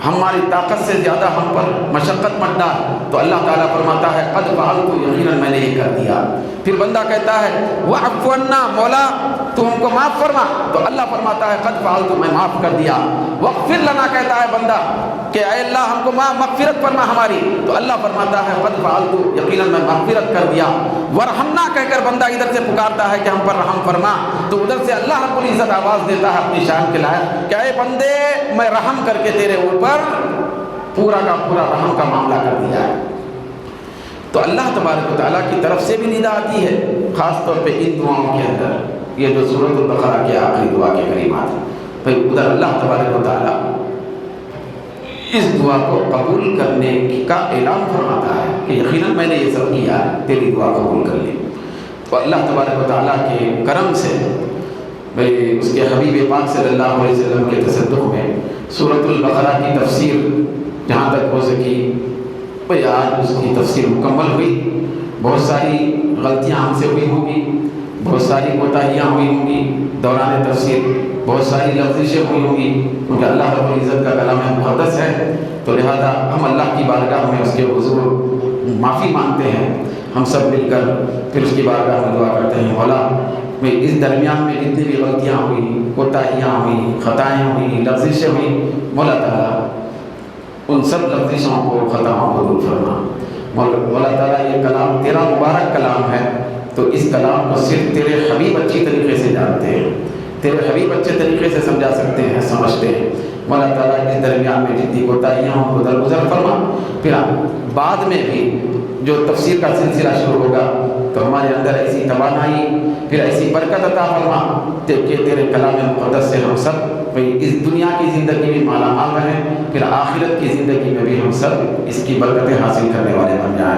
ہماری طاقت سے زیادہ ہم پر مشقت مت ڈال، تو اللہ تعالیٰ فرماتا ہے قد فعلت، یقیناً میں نے یہ کر دیا۔ پھر بندہ کہتا ہے واعف عنا، مولا تو ہم کو معاف فرما، تو اللہ فرماتا ہے قد فعلت، میں معاف کر دیا۔ واغفر لنا، کہتا ہے بندہ کہ اے اللہ ہم کو مغفرت فرما ہماری، تو اللہ فرماتا ہے قد فعلت، یقیناً میں مغفرت کر دیا۔ ورحمنا کہہ کر بندہ ادھر سے پکارتا ہے کہ ہم پر رحم فرما، تو ادھر سے اللہ رب العزت آواز دیتا ہے اپنی شان کے لائق کہ اے بندے میں رحم کر کے تیرے اوپر پورا کا پورا رحم کا معاملہ کر دیا ہے۔ تو اللہ تبارک و تعالیٰ کی طرف سے بھی ندا آتی ہے، خاص طور پہ ان دعاؤں کے اندر، یہ جو سورۃ البقرہ کے آخری دعا کے کلمات ہیں، پھر ادھر اللہ تبارک و تعالیٰ اس دعا کو قبول کرنے کا اعلان فرماتا ہے کہ یقیناً میں نے یہ سب کیا ہے، تیری دعا قبول کر لی۔ تو اللہ تبارک و تعالیٰ کے کرم سے اس کے حبیب پاک صلی اللہ علیہ وسلم کے تصدق میں سورۃ البقرہ کی تفسیر جہاں تک ہو سکی بھئی آج اس کی تفسیر مکمل ہوئی۔ بہت ساری غلطیاں ہم سے ہوئی ہوں گی، بہت ساری کوتاہیاں ہوئی ہوں گی دوران تفسیر، بہت ساری لفظشیں ہوئی ہوں گی، کیونکہ اللہ رب العزت کا کلام مقدس ہے، تو لہذا ہم اللہ کی بارگاہ میں اس کے حضور معافی مانگتے ہیں، ہم سب مل کر پھر اس کی بارگاہ میں دعا کرتے ہیں مولا میں اس درمیان میں جتنی بھی غلطیاں ہوئی، کوتاہیاں ہوئی، خطائیں ہوئی، لفظشیں ہوئی، مولا تعالیٰ ان سب لفظشوں کو خطاؤں کو دور فرما۔ مولا تعالیٰ یہ کلام تیرا مبارک کلام ہے، تو اس کلام کو صرف تیرے حبیب اچھی طریقے سے جانتے ہیں، تیرے حبیب اچھے طریقے سے سمجھا سکتے ہیں، سمجھتے ہیں۔ مولا تعالیٰ اس درمیان میں جتنی کوتاہیاں ہوں کو درگزر فرما، پھر بعد میں بھی جو تفسیر کا سلسلہ شروع ہوگا تو ہمارے اندر ایسی توانائی، پھر ایسی برکت عطا فرما کہ تیرے کلام مقدس سے ہم سب اس دنیا کی زندگی میں مالا مال رہیں، پھر آخرت کی زندگی میں بھی ہم سب اس کی برکتیں حاصل کرنے والے بن جائیں۔